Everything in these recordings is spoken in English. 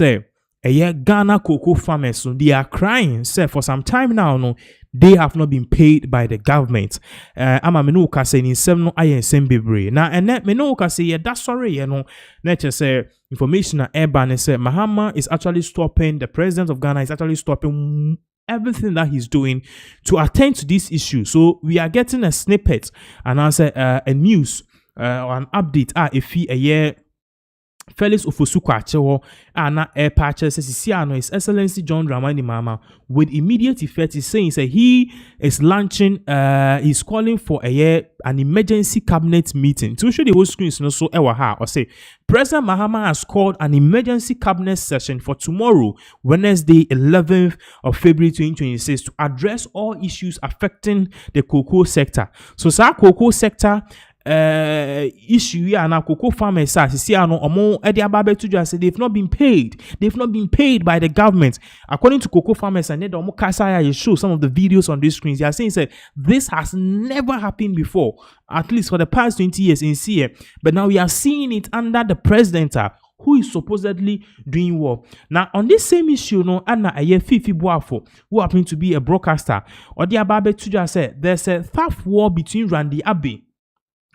say Ghana cocoa farmers, so they are crying. Say for some time now, no, they have not been paid by the government. Ama me no ka say ni sem no aye nsem bebre. Na ene me no ka say yeah, that's sorry, you know. Nature say information na urban say Mahama is actually stopping, the president of Ghana is actually stopping everything that he's doing to attend to this issue. So we are getting a snippet and answer a news or an update if a year Felix Ofosu Anna Air Patches says His Excellency John Dramani Mahama with immediate effect is saying he is launching he's calling for an emergency cabinet meeting. To show the whole screen is not so or say President Mahama has called an emergency cabinet session for tomorrow, Wednesday 11th of February 2026 to address all issues affecting the cocoa sector. So cocoa sector issue and our cocoa farmers they've not been paid by the government. According to cocoa farmers and you show some of the videos on these screens, they are saying that this has never happened before, at least for the past 20 years in CA, but now we are seeing it under the president who is supposedly doing well. Now, on this same issue, no, Anna Fifi Boafo, who happened to be a broadcaster, or the Ababe Tuja said there's a tough war between Randy Abbey,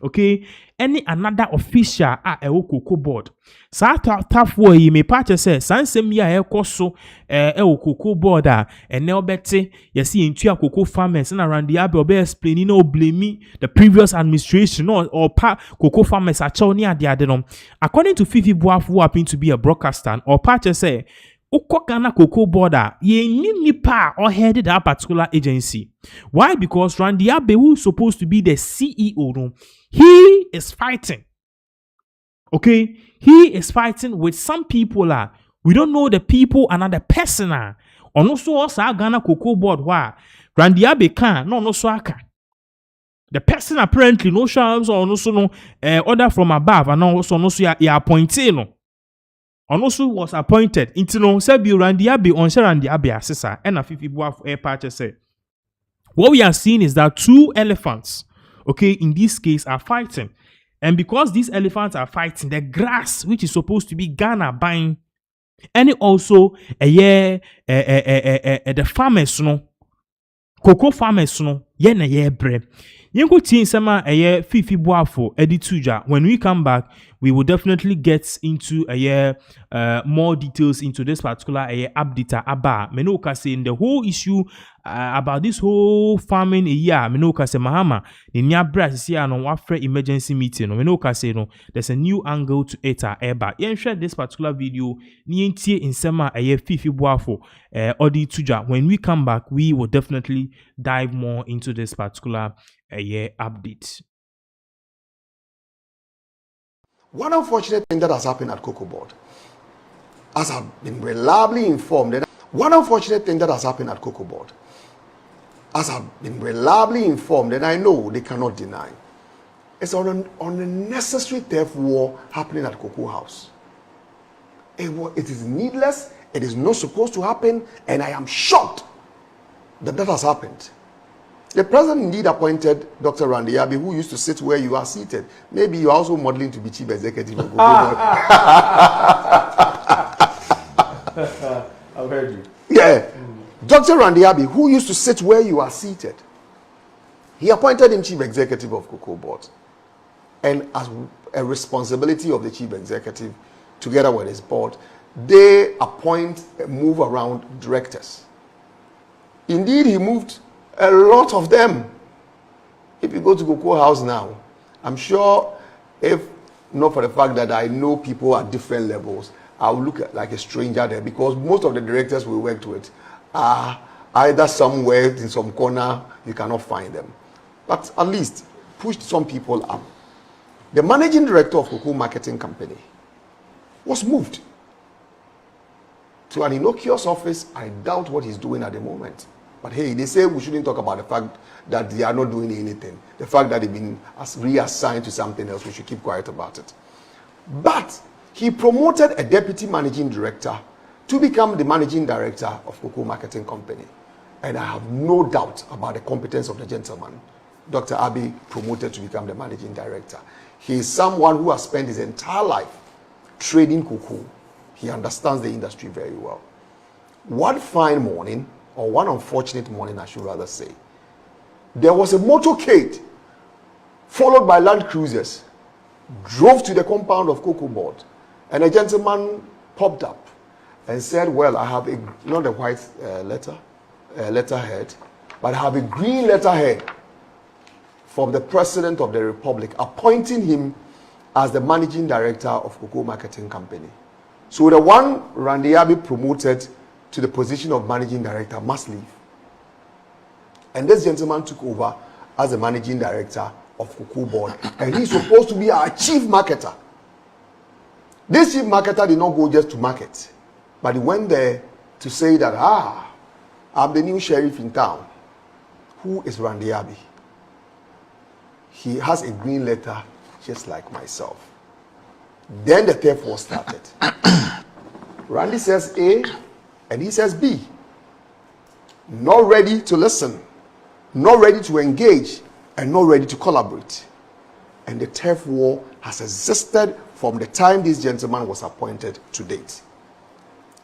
okay, any another official at a cocoa board. So tough war you may patch say sansem ya ekoso cocoa board and now bete you see into a cocoa farmers and around the abbey be explaining no blame the previous administration or cocoa farmers are chowni at the adenom. According to Fifi Boaf, who happened to be a broadcaster, or patch say Ghana cocoa border ye nipa or headed that particular agency. Why? Because Randy Abbey, who is supposed to be the CEO, he is fighting. Okay, he is fighting with some people. We don't know the people, another person. And also Ghana cocoa board why Randy Abbey can no so aka. The person apparently no shams or no so no order from above and also no so ya appointed no. And also was appointed into no Sebi Randy Abbey on Randy Abbey assessor and a 50 Boaf air patch say. What we are seeing is that two elephants, okay, in this case are fighting. And because these elephants are fighting, the grass, which is supposed to be Ghana buying, and also the farmers, no, cocoa farmers, no, bread. Yenko tin sama Fifi Boafo edituja. When we come back, we will definitely get into more details into this particular update aba. Menoka say in the whole issue about this whole farming Menoka say Mahama the nya brass here no wafre emergency meeting. Menoka say no there's a new angle to it eba. Yen share this particular video ni entie in sama Fifi Boafo edituja. When we come back, we will definitely dive more into this particular update. One unfortunate thing that has happened at Cocoa Board, as I've been reliably informed, is and I know they cannot deny, it's on an unnecessary theft war happening at Cocoa House. It is needless, it is not supposed to happen, and I am shocked that has happened. The president indeed appointed Dr. Randy Abbey, who used to sit where you are seated. Maybe you are also modeling to be chief executive of Cocoa Board. I've heard you. Yeah. Dr. Randy Abbey, who used to sit where you are seated, he appointed him chief executive of Cocoa Board. And as a responsibility of the chief executive, together with his board, they move around directors. Indeed, he moved a lot of them. If you go to Cocoa House now, I'm sure if not for the fact that I know people at different levels, I'll look like a stranger there because most of the directors we worked with are either somewhere in some corner, you cannot find them. But at least pushed some people up. The managing director of Cocoa Marketing Company was moved to an innocuous office. I doubt what he's doing at the moment. But hey, they say we shouldn't talk about the fact that they are not doing anything. The fact that they've been reassigned to something else, we should keep quiet about it. But he promoted a deputy managing director to become the managing director of Cocoa Marketing Company. And I have no doubt about the competence of the gentleman. Dr. Abbey promoted to become the managing director. He is someone who has spent his entire life trading cocoa He understands the industry very well. One fine morning, or one unfortunate morning, I should rather say, there was a motorcade followed by Land Cruisers, drove to the compound of Cocoa Board, and a gentleman popped up and said, well, I have a, not a white letterhead, but I have a green letterhead from the President of the Republic appointing him as the Managing Director of Cocoa Marketing Company. So the one Randy Abbey promoted to the position of Managing Director must leave. And this gentleman took over as the Managing Director of Cocoa Board, and he's supposed to be our chief marketer. This chief marketer did not go just to market, but he went there to say that, I'm the new sheriff in town. Who is Randy Abbey? He has a green letter just like myself. Then the theft war started. Randy says A and he says B. Not ready to listen, not ready to engage, and not ready to collaborate. And the turf war has existed from the time this gentleman was appointed to date.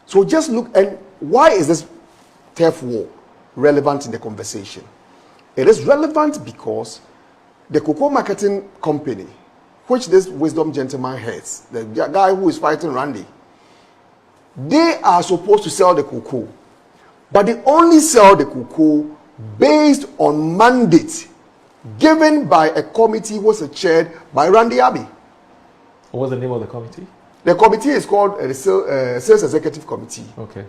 So just look, and why is this turf war relevant in the conversation? It is relevant because the Cocoa Marketing Company, which this wisdom gentleman heads, the guy who is fighting Randy, they are supposed to sell the cocoa, but they only sell the cocoa based on mandate given by a committee was chaired by Randy Abbey. What's the name of the committee? The committee is called the Sales Executive Committee. Okay.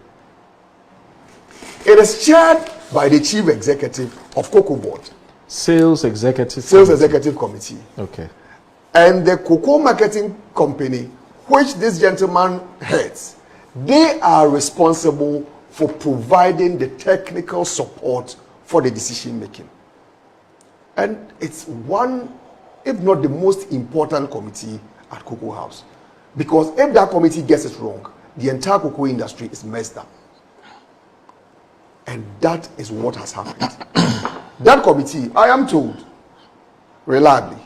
It is chaired by the Chief Executive of Cocoa Board. Sales Executive Committee. Okay. And the Cocoa Marketing Company, which this gentleman heads, they are responsible for providing the technical support for the decision making. And it's one, if not the most important committee at Cocoa House. Because if that committee gets it wrong, the entire cocoa industry is messed up. And that is what has happened. That committee, I am told, reliably,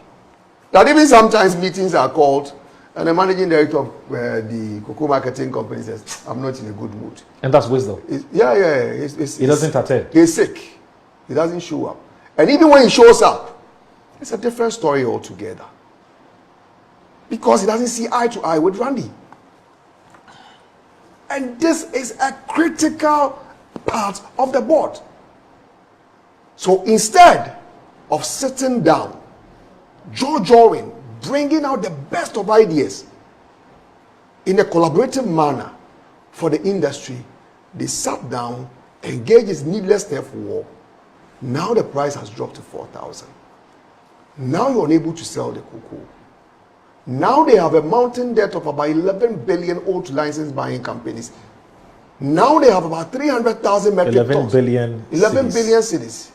that even sometimes meetings are called and the managing director of the Cocoa Marketing Company says, I'm not in a good mood. And that's wisdom. He doesn't attend. He's sick. He doesn't show up. And even when he shows up, it's a different story altogether. Because he doesn't see eye to eye with Randy. And this is a critical part of the board. So instead of sitting down, jawing, bringing out the best of ideas in a collaborative manner for the industry, they sat down, engaged in needless theft war. Now the price has dropped to 4,000. Now you're unable to sell the cocoa. Now they have a mountain debt of about 11 billion owed to license buying companies. Now they have about 300,000 metric tons. 11 billion cedis.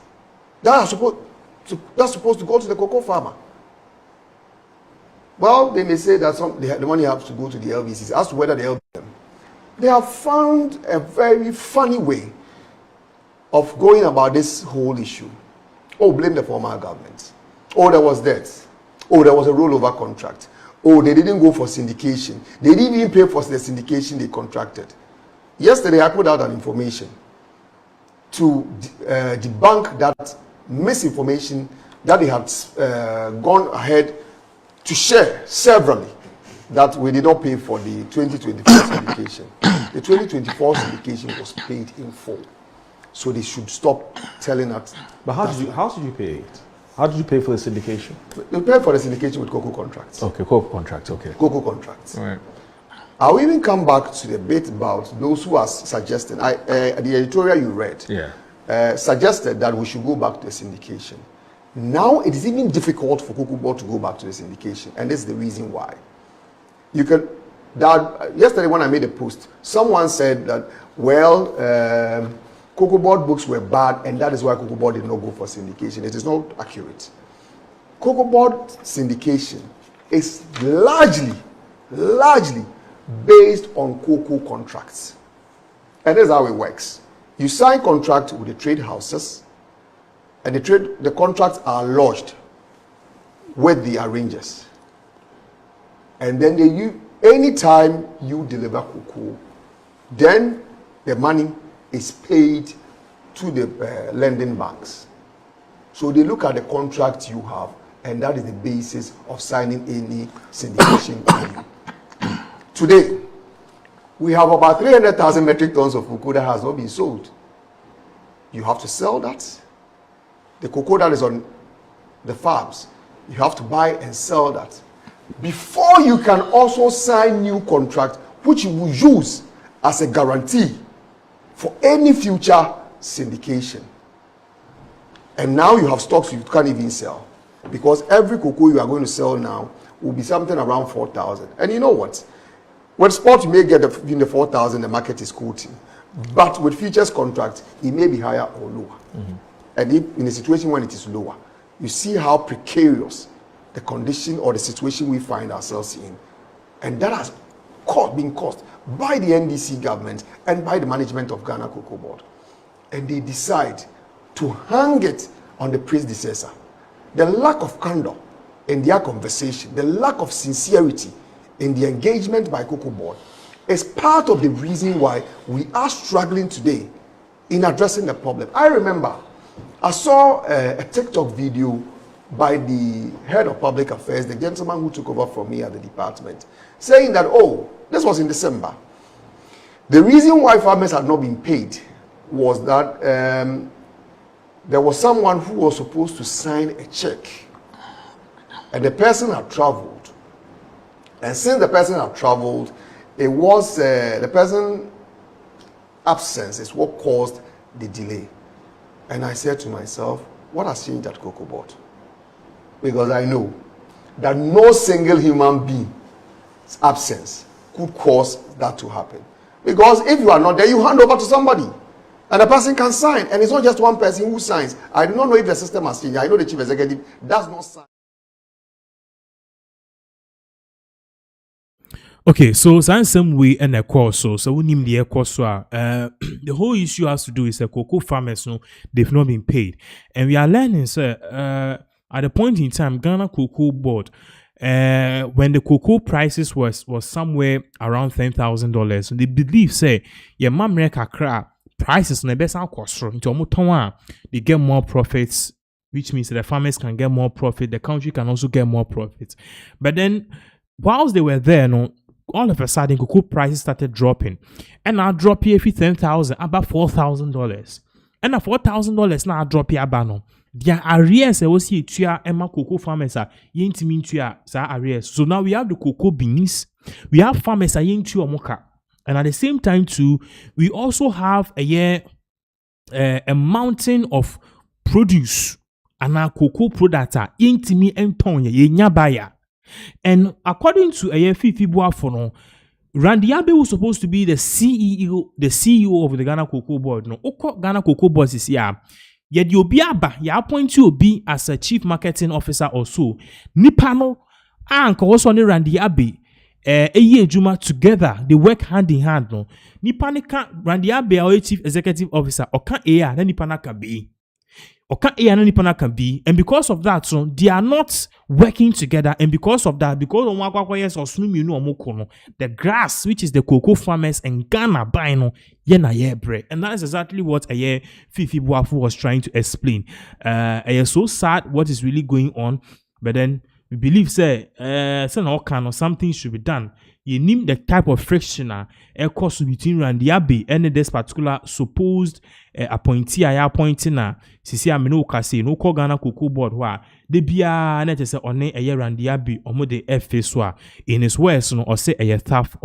That's supposed to go to the cocoa farmer. Well, they may say that the money has to go to the LVCs. As to whether they help them, they have found a very funny way of going about this whole issue. Oh, blame the former government. Oh, there was debt. Oh, there was a rollover contract. Oh, they didn't go for syndication. They didn't even pay for the syndication they contracted. Yesterday, I put out an information to debunk that misinformation that they had gone ahead to share severally, that we did not pay for the 2024 syndication. The 2024 syndication was paid in full. So they should stop telling us. But how did you pay it? How did you pay for the syndication? We paid for the syndication with cocoa contracts. Okay, cocoa contracts, okay. Cocoa contracts. All right. I'll even come back to the bit about those who are suggesting, the editorial you read, suggested that we should go back to the syndication. Now it is even difficult for Cocoa Board to go back to the syndication, and this is the reason why. Yesterday when I made a post, someone said that, well, Cocoa Board books were bad, and that is why Cocoa Board did not go for syndication. It is not accurate. Cocoa Board syndication is largely based on cocoa contracts. And that's how it works. You sign contract with the trade houses, and the contracts are lodged with the arrangers. And then Anytime you deliver cocoa, then the money is paid to the lending banks. So they look at the contract you have, and that is the basis of signing any syndication agreement. Today, we have about 300,000 metric tons of cocoa that has not been sold. You have to sell that. The cocoa that is on the farms, you have to buy and sell that before you can also sign new contract, which you will use as a guarantee for any future syndication. And now you have stocks you can't even sell, because every cocoa you are going to sell now will be something around 4,000. And you know what? With spot, you may get in the 4,000, the market is quoting. But with futures contract, it may be higher or lower. And if in a situation when it is lower, you see how precarious the condition or the situation we find ourselves in. And that has been caused by the NDC government and by the management of Ghana Cocoa Board. And they decide to hang it on the predecessor. The lack of candor in their conversation, the lack of sincerity in the engagement by Cocoa Board is part of the reason why we are struggling today in addressing the problem. I remember I saw a TikTok video by the head of public affairs, the gentleman who took over from me at the department, saying that, oh, this was in December. The reason why farmers had not been paid was that there was someone who was supposed to sign a check, and the person had traveled. And since the person had traveled, it was the person's absence is what caused the delay. And I said to myself, what has changed at Cocoa Board? Because I know that no single human being's absence could cause that to happen. Because if you are not there, you hand over to somebody, and the person can sign. And it's not just one person who signs. I do not know if the system has changed. I know the chief executive does not sign. Okay, so some way and a course, so we need the course. The whole issue has to do is the cocoa farmers, they've not been paid, and we are learning, sir. At the point in time, Ghana Cocoa Board, when the cocoa prices was somewhere around $10,000, they believe say, yeah, mamreka prices na best cost into omotonwa, they get more profits, which means that the farmers can get more profit, the country can also get more profits. But then, whilst they were there, all of a sudden, cocoa prices started dropping, and now drop here for $10,000, about $4,000, and now $4,000 now drop here about their arrears. I was here to Emma cocoa farmers are yintimi to arrears. So now we have the cocoa beans, we have farmers are yin to omoka, and at the same time too, we also have a mountain of produce and our cocoa product are yintimi and tonya yenyabaya. And according to a Fifi Boafono, Randy Abe was supposed to be the CEO of the Ghana Cocoa Board. No, Ghana Cocoa Board is here. Yet you be appoint you be as a chief marketing officer or so. Nipano and also Randy Abe Juma together. They work hand in hand. No, Nipanika Randy Abe or chief executive officer or can then Nipanaka be. And because of that, so they are not working together. And because of that, because the grass, which is the cocoa farmers in Ghana, buying bread. And that is exactly what Fifi Boafu was trying to explain. So sad what is really going on, but then we believe something should be done. You name the type of friction cause between Randy Abe and this particular supposed appointee appointing sisi amino kase no call Ghana Cocoa Board wa de bia na te se one Randy Abe omo de face in his words no or say tough